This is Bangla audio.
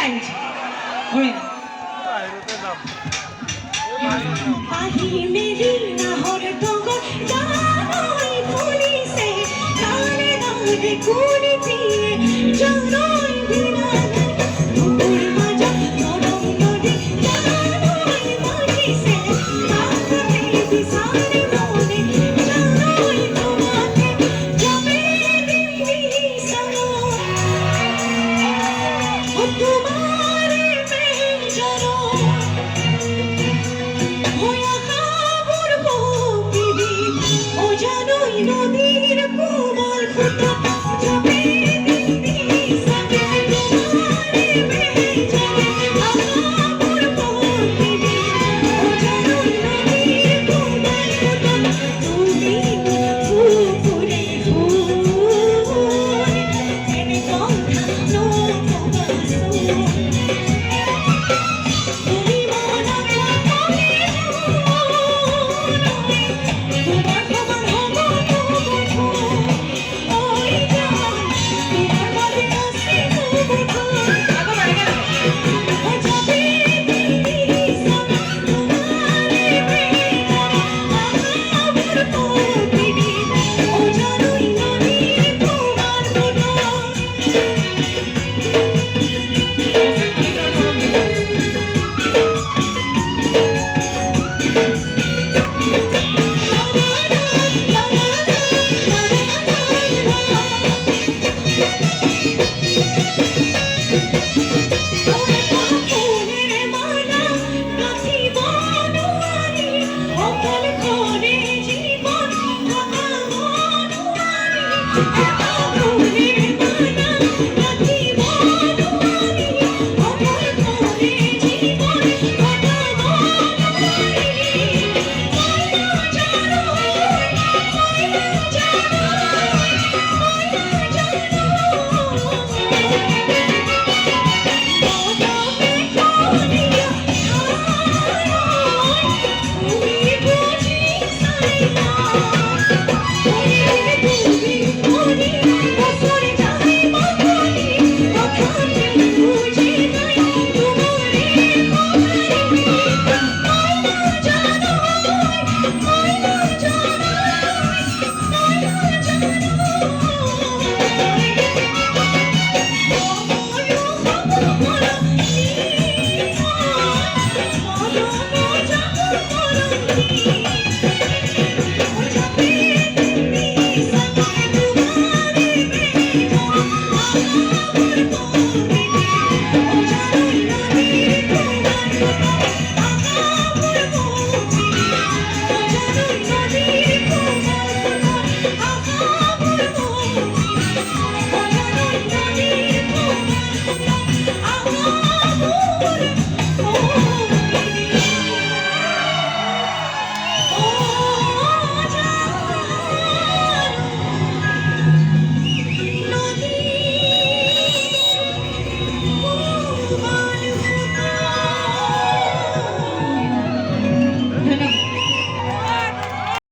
সাইড ঘুরে আহি মেরি নাহর তগর জানোই পুলিশে কানে দাঁড়ে কুড়ি দিয়ে জানোই বিনা ঘুর মাজা নরম নদী জানোই মাটিসে কাঁদতে বিসারে মনে জানোই তোমাকে যাবে দিশানো ও তোমারে মেজানো নদীর কোমল ফুটা যাবে দিশাতে তোমারে বেজানে আকাবুর পথিবি ও জানোই নদীর কোমল ফুটা তুমি পুকুরে ফুল এনে কথা নবাসু তুমি মনা করে তোমার খবর হবো